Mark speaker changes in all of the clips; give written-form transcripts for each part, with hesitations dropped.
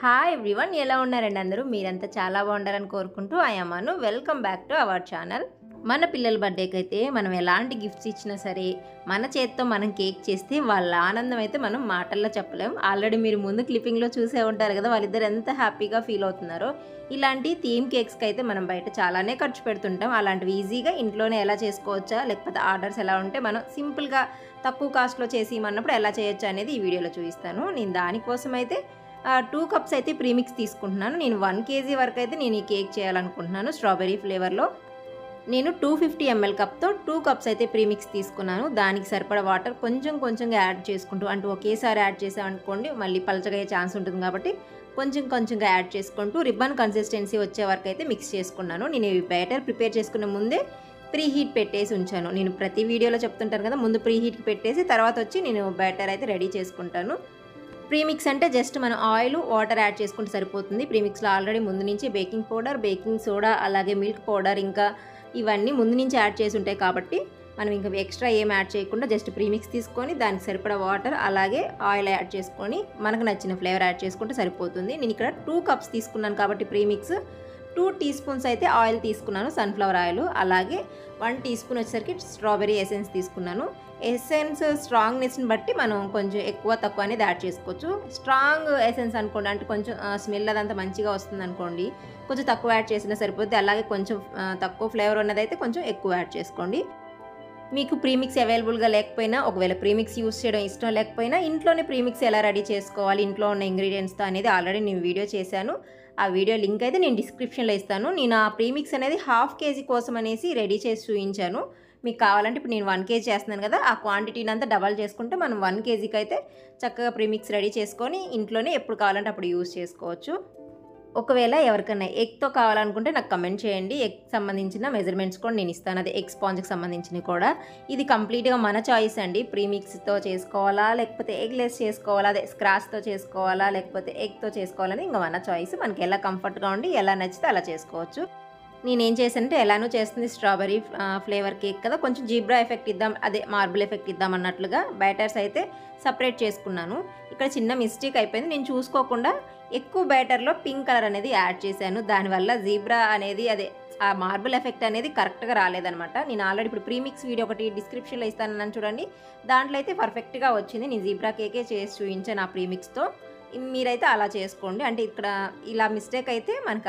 Speaker 1: Hi everyone, ఎలా ఉన్నారండి అందరూ? మీరంతా చాలా బాగుండాలని కోరుకుంటూ Anu welcome back to our channel. మన పిల్లల బర్త్డేకి అయితే మనం ఎలాంటి గిఫ్ట్స్ ఇచ్చినా సరే మన చేత్తో మనం కేక్ చేస్తే వాళ్ళ ఆనందం అయితే మనం మాటల్లో చెప్పలేం. ఆల్రెడీ మీరు ముందు క్లిప్పింగ్లో చూసే ఉంటారు కదా, వాళ్ళిద్దరు ఎంత హ్యాపీగా ఫీల్ అవుతున్నారో. ఇలాంటి థీమ్ కేక్స్కి అయితే మనం బయట చాలానే ఖర్చు పెడుతుంటాం. అలాంటివి ఈజీగా ఇంట్లోనే ఎలా చేసుకోవచ్చా, లేకపోతే ఆర్డర్స్ ఎలా ఉంటే మనం సింపుల్గా తక్కువ కాస్ట్లో చేసి ఇమ్మన్నప్పుడు ఎలా చేయొచ్చా అనేది ఈ వీడియోలో చూపిస్తాను. నేను దానికోసం అయితే 2 కప్స్ అయితే ప్రీమిక్స్ తీసుకుంటున్నాను. నేను 1 kg వరకు అయితే నేను ఈ కేక్ చేయాలనుకుంటున్నాను స్ట్రాబెర్రీ ఫ్లేవర్లో. నేను 250 ml కప్తో 2 కప్స్ అయితే ప్రీమిక్స్ తీసుకున్నాను. దానికి సరిపడా వాటర్ కొంచెం కొంచెంగా యాడ్ చేసుకుంటూ, అంటే ఒకేసారి యాడ్ చేసామనుకోండి మళ్ళీ పలచగా అయ్యే ఛాన్స్ ఉంటుంది కాబట్టి కొంచెం కొంచెంగా యాడ్ చేసుకుంటూ రిబ్బన్ కన్సిస్టెన్సీ వచ్చే వరకు అయితే మిక్స్ చేసుకున్నాను. నేను ఈ బ్యాటర్ ప్రిపేర్ చేసుకునే ముందే ప్రీ హీట్ పెట్టేసి ఉంచాను. నేను ప్రతి వీడియోలో చెప్తుంటాను కదా, ముందు ప్రీ హీట్కి పెట్టేసి తర్వాత వచ్చి నేను బ్యాటర్ అయితే రెడీ చేసుకుంటాను. ప్రీమిక్స్ అంటే జస్ట్ మనం ఆయిల్ వాటర్ యాడ్ చేసుకుంటే సరిపోతుంది. ప్రీమిక్స్లో ఆల్రెడీ ముందు నుంచి బేకింగ్ పౌడర్, బేకింగ్ సోడా, అలాగే మిల్క్ పౌడర్ ఇంకా ఇవన్నీ ముందు నుంచి యాడ్ చేసి ఉంటాయి కాబట్టి మనం ఇంకా ఎక్స్ట్రా ఏం యాడ్ చేయకుండా జస్ట్ ప్రీమిక్స్ తీసుకొని దానికి సరిపడా వాటర్ అలాగే ఆయిల్ యాడ్ చేసుకొని మనకు నచ్చిన ఫ్లేవర్ యాడ్ చేసుకుంటే సరిపోతుంది. నేను ఇక్కడ 2 కప్స్ తీసుకున్నాను కాబట్టి ప్రీమిక్స్ 2 టీ స్పూన్స్ అయితే ఆయిల్ తీసుకున్నాను, సన్ఫ్లవర్ ఆయిల్. అలాగే 1 టీ స్పూన్ వచ్చేసరికి స్ట్రాబెరీ ఎసెన్స్ తీసుకున్నాను. ఎసెన్స్ స్ట్రాంగ్నెస్ని బట్టి మనం కొంచెం ఎక్కువ తక్కువ అనేది యాడ్ చేసుకోవచ్చు. స్ట్రాంగ్ ఎసెన్స్ అనుకోండి, అంటే కొంచెం స్మెల్ అదంతా మంచిగా వస్తుంది అనుకోండి, కొంచెం తక్కువ యాడ్ చేసినా సరిపోద్ది. అలాగే కొంచెం తక్కువ ఫ్లేవర్ ఉన్నదైతే కొంచెం ఎక్కువ యాడ్ చేసుకోండి. మీకు ప్రీమిక్స్ అవైలబుల్గా లేకపోయినా, ఒకవేళ ప్రీమిక్స్ యూస్ చేయడం ఇష్టం లేకపోయినా ఇంట్లోనే ప్రీమిక్స్ ఎలా రెడీ చేసుకోవాలి ఇంట్లో ఉన్న ఇంగ్రీడియంట్స్తో అనేది ఆల్రెడీ నేను వీడియో చేశాను. ఆ వీడియో లింక్ అయితే నేను డిస్క్రిప్షన్లో ఇస్తాను. నేను ఆ ప్రీమిక్స్ అనేది 1/2 kg కోసం అనేసి రెడీ చేసి చూపించాను. మీకు కావాలంటే ఇప్పుడు నేను 1 kg చేస్తున్నాను కదా, ఆ క్వాంటిటీని అంతా డబల్ చేసుకుంటే మనం 1 kgకి అయితే చక్కగా ప్రీమిక్స్ రెడీ చేసుకొని ఇంట్లోనే ఎప్పుడు కావాలంటే అప్పుడు యూస్ చేసుకోవచ్చు. ఒకవేళ ఎవరికైనా ఎగ్తో కావాలనుకుంటే నాకు కమెంట్ చేయండి. ఎగ్ సంబంధించిన మెజర్మెంట్స్ కూడా నేను ఇస్తాను, అదే ఎగ్ స్పాంజ్కి సంబంధించినవి కూడా. ఇది కంప్లీట్గా మన చాయిస్ అండి. ప్రీమిక్స్తో చేసుకోవాలా లేకపోతే ఎగ్లెస్ చేసుకోవాలా, అదే స్క్రాచ్తో చేసుకోవాలా లేకపోతే ఎగ్తో చేసుకోవాలని ఇంకా మన చాయిస్. మనకి ఎలా కంఫర్ట్గా ఉండి ఎలా నచ్చితే అలా చేసుకోవచ్చు. నేనేం చేశానంటే, ఎలానో చేస్తుంది స్ట్రాబెరీ ఫ్లేవర్ కేక్ కదా, కొంచెం జీబ్రా ఎఫెక్ట్ ఇద్దాం, అదే మార్బుల్ ఎఫెక్ట్ ఇద్దాం అన్నట్లుగా బ్యాటర్స్ అయితే సపరేట్ చేసుకున్నాను. ఇక్కడ చిన్న మిస్టేక్ అయిపోయింది, నేను చూసుకోకుండా ఎక్కువ బ్యాటర్లో పింక్ కలర్ అనేది యాడ్ చేశాను. దానివల్ల జీబ్రా అనేది, అదే ఆ మార్బుల్ ఎఫెక్ట్ అనేది కరెక్ట్గా రాలేదనమాట. నేను ఆల్రెడీ ఇప్పుడు ప్రీమిక్స్ వీడియో ఒకటి డిస్క్రిప్షన్లో ఇస్తానని చూడండి, దాంట్లో అయితే పర్ఫెక్ట్గా వచ్చింది. నేను జీబ్రా కేకే చేసి చూపించాను ఆ ప్రీమిక్స్తో. మీరైతే అలా చేసుకోండి. అంటే ఇక్కడ ఇలా మిస్టేక్ అయితే మనకు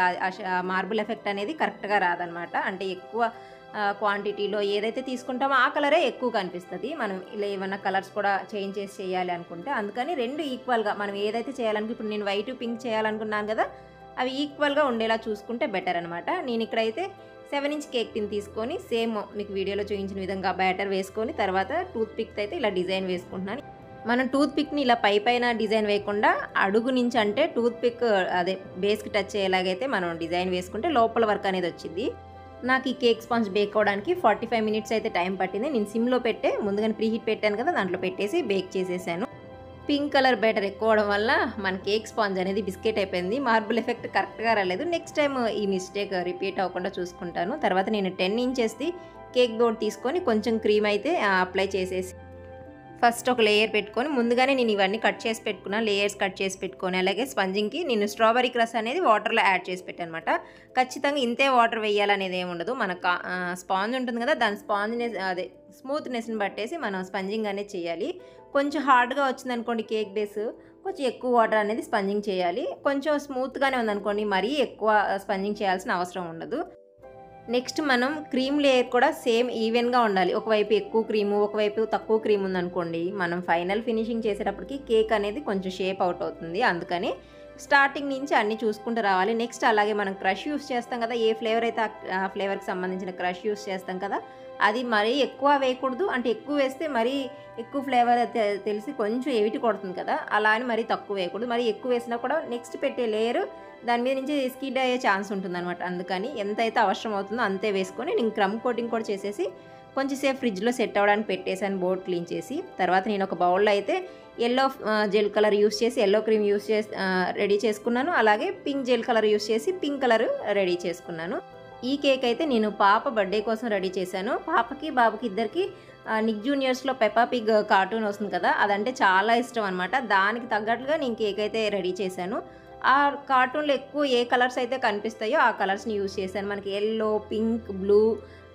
Speaker 1: మార్బుల్ ఎఫెక్ట్ అనేది కరెక్ట్గా రాదనమాట. అంటే ఎక్కువ క్వాంటిటీలో ఏదైతే తీసుకుంటామో ఆ కలరే ఎక్కువ కనిపిస్తుంది. మనం ఇలా ఏమన్నా కలర్స్ కూడా చేంజ్ చేసి చేయాలి అనుకుంటే, అందుకని రెండు ఈక్వల్గా మనం ఏదైతే చేయాలనుకుంటే, ఇప్పుడు నేను వైట్ పింక్ చేయాలనుకున్నాను కదా, అవి ఈక్వల్గా ఉండేలా చూసుకుంటే బెటర్ అనమాట. నేను ఇక్కడైతే 7 inch కేక్ టిన్ తీసుకొని సేమ్ మీకు వీడియోలో చూపించిన విధంగా బ్యాటర్ వేసుకొని తర్వాత టూత్ పిక్ అయితే ఇలా డిజైన్ వేసుకుంటున్నాను. మనం టూత్ పిక్ని ఇలా పైన డిజైన్ వేయకుండా అడుగు నుంచి, అంటే టూత్ పిక్ అదే బేస్కి టచ్ అయ్యేలాగైతే మనం డిజైన్ వేసుకుంటే లోపల వర్క్ అనేది వచ్చింది. నాకు ఈ కేక్ స్పాంజ్ బేక్ అవ్వడానికి 45 minutes అయితే టైం పట్టింది. నేను సిమ్లో పెట్టే ముందుగానే ప్రీహీట్ పెట్టాను కదా, దాంట్లో పెట్టేసి బేక్ చేసేసాను. పింక్ కలర్ బ్యాటర్ ఎక్కువ అవడం వల్ల మన కేక్ స్పాంజ్ అనేది బిస్కెట్ అయిపోయింది. మార్బుల్ ఎఫెక్ట్ కరెక్ట్గా రాలేదు. నెక్స్ట్ టైం ఈ మిస్టేక్ రిపీట్ అవ్వకుండా చూసుకుంటాను. తర్వాత నేను 10 inchesది కేక్ బోర్డ్ తీసుకొని కొంచెం క్రీమ్ అయితే అప్లై చేసేసి ఫస్ట్ ఒక లేయర్ పెట్టుకొని, ముందుగానే నేను ఇవన్నీ కట్ చేసి పెట్టుకున్నాను, లేయర్స్ కట్ చేసి పెట్టుకొని. అలాగే స్పంజింగ్కి నేను స్ట్రాబెరీ క్రష్ అనేది వాటర్లో యాడ్ చేసి పెట్టాను అనమాట. ఖచ్చితంగా ఇంతే వాటర్ వేయాలనేది ఏమి ఉండదు. మన స్పాంజ్ ఉంటుంది కదా, దాని స్పాంజ్నెస్ అదే స్మూత్నెస్ని బట్టేసి మనం స్పంజింగ్ అనేది చేయాలి. కొంచెం హార్డ్గా వచ్చిందనుకోండి కేక్ బేస్, కొంచెం ఎక్కువ వాటర్ అనేది స్పంజింగ్ చేయాలి. కొంచెం స్మూత్గానే ఉందనుకోండి మరీ ఎక్కువ స్పంజింగ్ చేయాల్సిన అవసరం ఉండదు. నెక్స్ట్ మనం క్రీమ్ లేయర్ కూడా సేమ్ ఈవెన్గా ఉండాలి. ఒకవైపు ఎక్కువ క్రీము ఒకవైపు తక్కువ క్రీమ్ ఉందనుకోండి, మనం ఫైనల్ ఫినిషింగ్ చేసేటప్పటికి కేక్ అనేది కొంచెం షేప్ అవుట్ అవుతుంది. అందుకని స్టార్టింగ్ నుంచి అన్నీ చూసుకుంటూ రావాలి. నెక్స్ట్ అలాగే మనం క్రష్ యూస్ చేస్తాం కదా, ఏ ఫ్లేవర్ అయితే ఆ ఫ్లేవర్కి సంబంధించిన క్రష్ యూస్ చేస్తాం కదా, అది మరీ ఎక్కువ వేయకూడదు. అంటే ఎక్కువ వేస్తే మరీ ఎక్కువ ఫ్లేవర్ తెలిసి కొంచెం ఎవిటి కొడుతుంది కదా, అలా అని మరీ తక్కువ వేయకూడదు. మరీ ఎక్కువ వేసినా కూడా నెక్స్ట్ పెట్టే లేయర్ దాని మీద నుంచి స్కిడ్ అయ్యే ఛాన్స్ ఉంటుంది అనమాట. అందుకని ఎంతైతే అవసరం అవుతుందో అంతే వేసుకొని నేను క్రమ్ కోటింగ్ కూడా చేసేసి కొంచెంసేపు ఫ్రిడ్జ్లో సెట్ అవ్వడానికి పెట్టేశాను బోర్డ్ క్లీన్ చేసి. తర్వాత నేను ఒక బౌల్లో అయితే ఎల్లో జెల్ కలర్ యూస్ చేసి ఎల్లో క్రీమ్ యూస్ చేసి రెడీ చేసుకున్నాను. అలాగే పింక్ జెల్ కలర్ యూస్ చేసి పింక్ కలర్ రెడీ చేసుకున్నాను. ఈ కేక్ అయితే నేను పాప బర్త్డే కోసం రెడీ చేశాను. పాపకి బాబుకి ఇద్దరికి నిక్ జూనియర్స్లో పెప్పా పిగ్ కార్టూన్ వస్తుంది కదా, అదంటే చాలా ఇష్టం అనమాట. దానికి తగ్గట్టుగా నేను కేక్ అయితే రెడీ చేశాను. ఆ కార్టూన్లో ఎక్కువ ఏ కలర్స్ అయితే కనిపిస్తాయో ఆ కలర్స్ని యూజ్ చేశాను. మనకి ఎల్లో, పింక్, బ్లూ,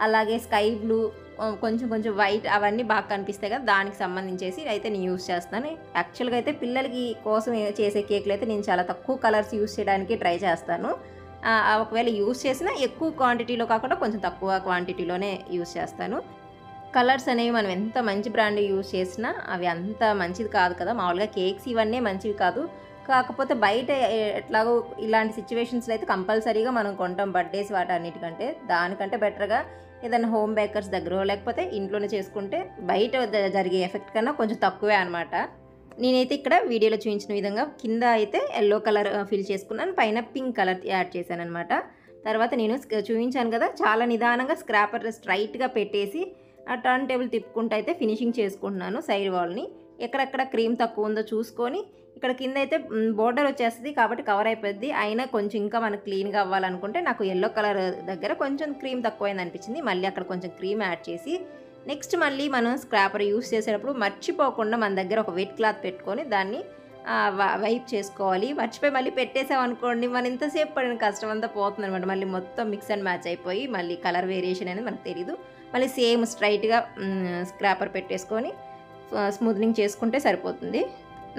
Speaker 1: అలాగే స్కై బ్లూ, కొంచెం కొంచెం వైట్ అవన్నీ బాగా కనిపిస్తాయి కదా, దానికి సంబంధించేసి అయితే నేను యూజ్ చేస్తాను. యాక్చువల్గా అయితే పిల్లలకి కోసం చేసే కేకులు అయితే నేను చాలా తక్కువ కలర్స్ యూజ్ చేయడానికి ట్రై చేస్తాను. ఒకవేళ యూజ్ చేసినా ఎక్కువ క్వాంటిటీలో కాకుండా కొంచెం తక్కువ క్వాంటిటీలోనే యూజ్ చేస్తాను. కలర్స్ అనేవి మనం ఎంత మంచి బ్రాండ్ యూజ్ చేసినా అవి అంత మంచిది కాదు కదా. మామూలుగా కేక్స్ ఇవన్నీ మంచివి కాదు, కాకపోతే బయట ఎట్లాగో ఇలాంటి సిచ్యువేషన్స్లో అయితే కంపల్సరీగా మనం కొంటాం బర్త్డేస్ వాటన్నిటికంటే. దానికంటే బెటర్గా ఏదైనా హోమ్ బేకర్స్ దగ్గర లేకపోతే ఇంట్లోనే చేసుకుంటే బయట జరిగే ఎఫెక్ట్ కన్నా కొంచెం తక్కువే అనమాట. నేనైతే ఇక్కడ వీడియోలో చూపించిన విధంగా కింద అయితే ఎల్లో కలర్ ఫిల్ చేసుకున్నాను, పైన పింక్ కలర్ యాడ్ చేశాను అనమాట. తర్వాత నేను చూపించాను కదా, చాలా నిదానంగా స్క్రాపర్ స్ట్రైట్గా పెట్టేసి ఆ టర్న్ టేబుల్ తిప్పుకుంటూ అయితే ఫినిషింగ్ చేసుకుంటున్నాను సైడ్ వాల్ని. ఎక్కడెక్కడ క్రీమ్ తక్కువ ఉందో చూసుకొని, ఇక్కడ కింద అయితే బోర్డర్ వచ్చేస్తుంది కాబట్టి కవర్ అయిపోద్ది. అయినా కొంచెం ఇంకా మనకు క్లీన్గా అవ్వాలనుకుంటే నాకు ఎల్లో కలర్ దగ్గర కొంచెం క్రీమ్ తక్కువైంది అనిపించింది. మళ్ళీ అక్కడ కొంచెం క్రీమ్ యాడ్ చేసి నెక్స్ట్ మళ్ళీ మనం స్క్రాపర్ యూస్ చేసేటప్పుడు మర్చిపోకుండా మన దగ్గర ఒక వెట్ క్లాత్ పెట్టుకొని దాన్ని వైప్ చేసుకోవాలి. మర్చిపోయి మళ్ళీ పెట్టేసామనుకోండి, మన ఇంతసేపు పడిన కష్టం అంతా పోతుంది అనమాట. మళ్ళీ మొత్తం మిక్స్ అండ్ మ్యాచ్ అయిపోయి మళ్ళీ కలర్ వేరియేషన్ అనేది మనకు తెలియదు. మళ్ళీ సేమ్ స్ట్రైట్గా స్క్రాపర్ పెట్టేసుకొని స్మూత్నింగ్ చేసుకుంటే సరిపోతుంది.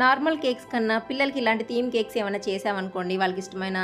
Speaker 1: నార్మల్ కేక్స్ కన్నా పిల్లలకి ఇలాంటి థీమ్ కేక్స్ ఏమైనా చేసామనుకోండి, వాళ్ళకి ఇష్టమైన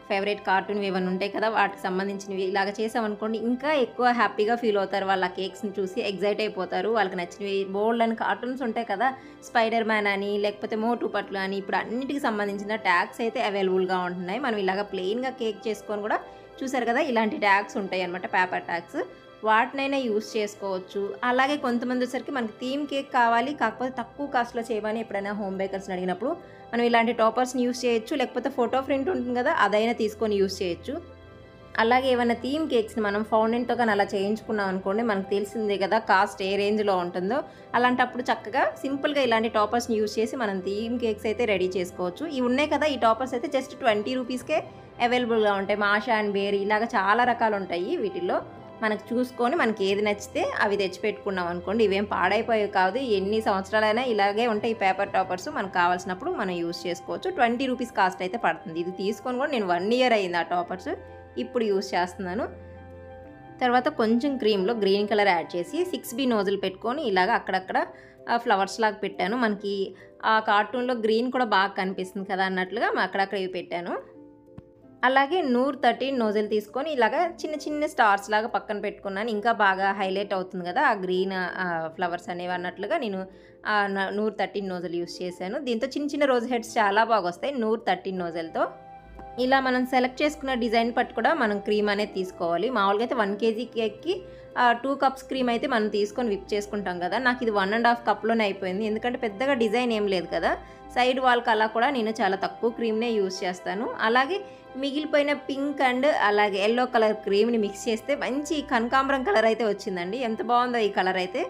Speaker 1: ఫేవరెట్ కార్టూన్ ఏమైనా ఉంటాయి కదా, వాటికి సంబంధించినవి ఇలాగ చేసామనుకోండి ఇంకా ఎక్కువ హ్యాపీగా ఫీల్ అవుతారు. వాళ్ళ కేక్స్ని చూసి ఎగ్జైట్ అయిపోతారు. వాళ్ళకి నచ్చినవి బోల్డ్ అని కార్టూన్స్ ఉంటాయి కదా, స్పైడర్ మ్యాన్ అని లేకపోతే మోటు పట్లు అని, ఇప్పుడు అన్నిటికి సంబంధించిన ట్యాగ్స్ అయితే అవైలబుల్గా ఉంటున్నాయి. మనం ఇలాగ ప్లెయిన్గా కేక్ చేసుకొని కూడా చూసారు కదా, ఇలాంటి ట్యాగ్స్ ఉంటాయి అనమాట, పేపర్ ట్యాగ్స్, వాటినైనా యూస్ చేసుకోవచ్చు. అలాగే కొంతమంది వచ్చరికి మనకి థీమ్ కేక్ కావాలి కాకపోతే తక్కువ కాస్ట్లో చేయమని ఎప్పుడైనా హోమ్ బేకర్స్ని అడిగినప్పుడు మనం ఇలాంటి టాపర్స్ని యూస్ చేయొచ్చు, లేకపోతే ఫోటో ప్రింట్ ఉంటుంది కదా అదైనా తీసుకొని యూస్ చేయొచ్చు. అలాగే ఏమైనా థీమ్ కేక్స్ని మనం ఫౌండెంట్తో కానీ అలా చేయించుకున్నాం అనుకోండి, మనకు తెలిసిందే కదా కాస్ట్ ఏ రేంజ్లో ఉంటుందో. అలాంటప్పుడు చక్కగా సింపుల్గా ఇలాంటి టాపర్స్ని యూస్ చేసి మనం థీమ్ కేక్స్ అయితే రెడీ చేసుకోవచ్చు. ఇవి ఉన్నాయి కదా, ఈ టాపర్స్ అయితే జస్ట్ 20 రూపీస్కే అవైలబుల్గా ఉంటాయి. మాషా అండ్ బేరీ ఇలాగ చాలా రకాలు ఉంటాయి. వీటిల్లో మనకు చూసుకొని మనకి ఏది నచ్చితే అవి తెచ్చిపెట్టుకున్నాం అనుకోండి, ఇవేం పాడైపోయేవి కాదు, ఎన్ని సంవత్సరాలైనా ఇలాగే ఉంటాయి. ఈ పేపర్ టాపర్స్ మనకు కావాల్సినప్పుడు మనం యూస్ చేసుకోవచ్చు. 20 రూపీస్ కాస్ట్ అయితే పడుతుంది. ఇది తీసుకొని కూడా నేను 1 ఇయర్ అయింది ఆ టాపర్స్, ఇప్పుడు యూస్ చేస్తున్నాను. తర్వాత కొంచెం క్రీమ్లో గ్రీన్ కలర్ యాడ్ చేసి 6B నోజులు పెట్టుకొని ఇలాగ అక్కడక్కడ ఫ్లవర్స్ లాగా పెట్టాను. మనకి ఆ కార్టూన్లో గ్రీన్ కూడా బాగా కనిపిస్తుంది కదా అన్నట్లుగా అక్కడక్కడ ఇవి పెట్టాను. అలాగే నూర్ 13 నోజల్ తీసుకొని ఇలాగ చిన్న చిన్న స్టార్స్ లాగా పక్కన పెట్టుకున్నాను. ఇంకా బాగా హైలైట్ అవుతుంది కదా ఆ గ్రీన్ ఫ్లవర్స్ అనేవి అన్నట్లుగా నేను నూర్ 13 నోజల్ యూస్ చేశాను. దీంతో చిన్న చిన్న రోజ్ హెడ్స్ చాలా బాగా వస్తాయి నూర్ 13 నోజల్తో. ఇలా మనం సెలెక్ట్ చేసుకున్న డిజైన్ పట్టు కూడా మనం క్రీమ్ అనేది తీసుకోవాలి. మామూలుగా అయితే 1 kg కేక్కి 2 కప్స్ క్రీమ్ అయితే మనం తీసుకొని విప్ చేసుకుంటాం కదా. నాకు ఇది 1.5 కప్లోనే అయిపోయింది, ఎందుకంటే పెద్దగా డిజైన్ ఏం లేదు కదా. సైడ్ వాల్కి అలా కూడా నేను చాలా తక్కువ క్రీమ్నే యూస్ చేస్తాను. అలాగే మిగిలిపోయిన పింక్ అండ్ అలాగే ఎల్లో కలర్ క్రీమ్ని మిక్స్ చేస్తే మంచి కనకాంబరం కలర్ అయితే వచ్చిందండి. ఎంత బాగుందో ఈ కలర్ అయితే.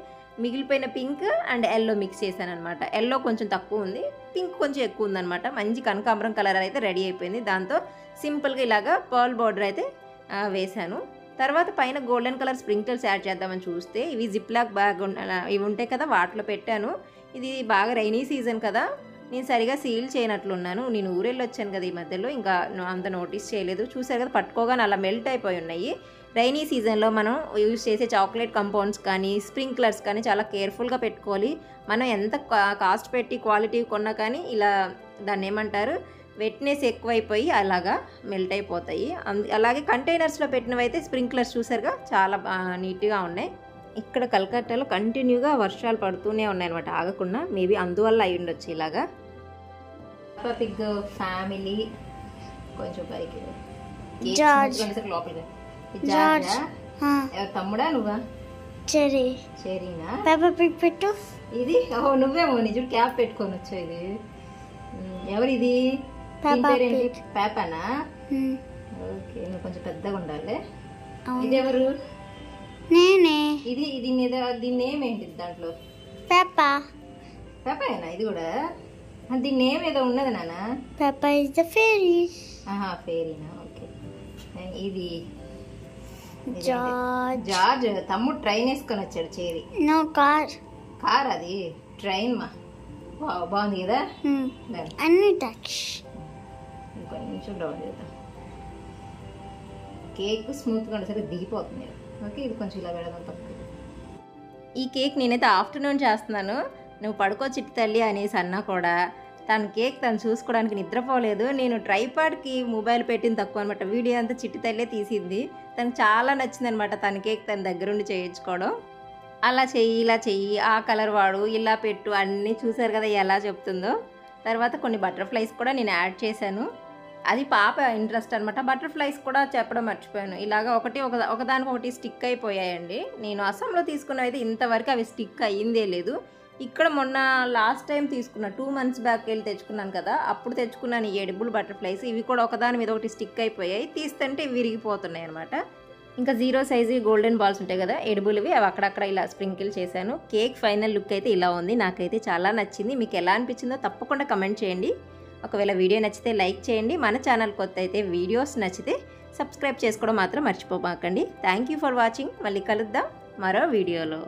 Speaker 1: మిగిలిపోయిన పింక్ అండ్ ఎల్లో మిక్స్ చేశాను అనమాట. ఎల్లో కొంచెం తక్కువ ఉంది, పింక్ కొంచెం ఎక్కువ ఉందనమాట. మంచి కనకాంబరం కలర్ అయితే రెడీ అయిపోయింది. దాంతో సింపుల్గా ఇలాగా పర్ల్ బార్డర్ అయితే వేశాను. తర్వాత పైన గోల్డెన్ కలర్ స్ప్రింకిల్స్ యాడ్ చేద్దామని చూస్తే ఇవి జిప్ లాక్ బ్యాగ్ ఇవి ఉంటాయి కదా వాటిలో పెట్టాను. ఇది బాగా రైనీ సీజన్ కదా, నేను సరిగా సీల్ చేయనట్లున్నాను. నేను ఊరెళ్ళి వచ్చాను కదా ఈ మధ్యలో, ఇంకా అంత నోటీస్ చేయలేదు. చూసారు కదా పట్టుకోగానే అలా మెల్ట్ అయిపోయి ఉన్నాయి. రైనీ సీజన్లో మనం యూజ్ చేసే చాక్లెట్ కంపౌండ్స్ కానీ స్ప్రింక్లర్స్ కానీ చాలా కేర్ఫుల్గా పెట్టుకోవాలి. మనం ఎంత కాస్ట్ పెట్టి క్వాలిటీ కొన్నా కానీ ఇలా దాన్ని ఏమంటారు వెట్నెస్ ఎక్కువైపోయి అలాగా మెల్ట్ అయిపోతాయి. అలాగే కంటైనర్స్లో పెట్టినవి అయితే స్ప్రింక్లర్స్ చూసారుగా చాలా నీట్గా ఉన్నాయి. ఇక్కడ కలకత్తాలో కంటిన్యూగా వర్షాలు పడుతూనే ఉన్నాయన్నమాట ఆగకుండా. మేబీ అందువల్ల అయి ఉండొచ్చు ఇలాగా. పిగ్ ఫ్యామిలీ కొంచెం పైకి లోపలికి తమ్ముడా నువ్వా? చెరీనా
Speaker 2: పెట్టు.
Speaker 1: ఇది ఓహో నువ్వేమో నిజం క్యాప్ పెట్టుకొని వచ్చా. ఇది ఎవరిది? పేపనా? ఓకే, నువ్వు కొంచెం పెద్దగా ఉండాలి. ఇది ఎవరు?
Speaker 2: నేనే.
Speaker 1: ఇది దీన్ని ఏమేంటి దాంట్లో? పేపేనా ఇది కూడా? దీన్ని ఏమేదో ఉన్నది నాన్న.
Speaker 2: Peppa is the fairy.
Speaker 1: ఫేరీనా? ఓకే. ఇది
Speaker 2: జార్జ్.
Speaker 1: తమ్ముడు ట్రైన్ వేసుకొని వచ్చాడు. చేరి
Speaker 2: నో
Speaker 1: కార్ అది ట్రైన్ మా. బాగుంది కదా.
Speaker 2: అన్ని టచ్.
Speaker 1: కొంచెం రౌండ్ చేద్దాం. కేక్ స్మూత్గా ఉండేసరికి దిగిపోతుంది. ఓకే, ఇది కొంచెం ఇలా పెడదాం తక్కువ. ఈ కేక్ నేనైతే ఆఫ్టర్నూన్ చేస్తున్నాను. నువ్వు పడుకో చిట్టి తల్లి అనేసి అన్నా కూడా తను కేక్ తను చూసుకోవడానికి నిద్రపోలేదు. నేను ట్రైపాడ్కి మొబైల్ పెట్టింది తక్కువ అనమాట. వీడియో అంతా చిట్టి తల్లే తీసింది. తనకు చాలా నచ్చిందనమాట తన కేక్ తన దగ్గరుండి చేయించుకోవడం. అలా చెయ్యి, ఇలా చెయ్యి, ఆ కలర్ వాడు, ఇలా పెట్టు అన్నీ చూసారు కదా ఎలా చెప్తుందో. తర్వాత కొన్ని బటర్ఫ్లైస్ కూడా నేను యాడ్ చేశాను. అది పాప ఇంట్రెస్ట్ అనమాట. బటర్ఫ్లైస్ కూడా చెప్పడం మర్చిపోయాను. ఇలాగ ఒకదానికొకటి స్టిక్ అయిపోయాయండి. నేను అస్సాంలో తీసుకున్నవి అయితే ఇంతవరకు అవి స్టిక్ అయ్యిందే లేదు. ఇక్కడ మొన్న లాస్ట్ టైం తీసుకున్న 2 months బ్యాక్ వెళ్ళి తెచ్చుకున్నాను కదా, అప్పుడు తెచ్చుకున్నాను ఈ ఎడిబుల్ బటర్ఫ్లైస్. ఇవి కూడా ఒకదాని మీద ఒకటి స్టిక్ అయిపోయాయి. తీస్తుంటే విరిగిపోతున్నాయి అనమాట. ఇంకా 0 size గోల్డెన్ బాల్స్ ఉంటాయి కదా ఎడిబుల్వి, అవి అక్కడక్కడ ఇలా స్ప్రింకిల్ చేశాను. కేక్ ఫైనల్ లుక్ అయితే ఇలా ఉంది. నాకైతే చాలా నచ్చింది. మీకు ఎలా అనిపించిందో తప్పకుండా కమెంట్ చేయండి. ఒకవేళ వీడియో నచ్చితే లైక్ చేయండి. మన ఛానల్ కొత్త అయితే వీడియోస్ నచ్చితే సబ్స్క్రైబ్ చేసుకోవడం మాత్రం మర్చిపోమాకండి. Thank you for watching. మళ్ళీ కలుద్దాం మరో వీడియోలో.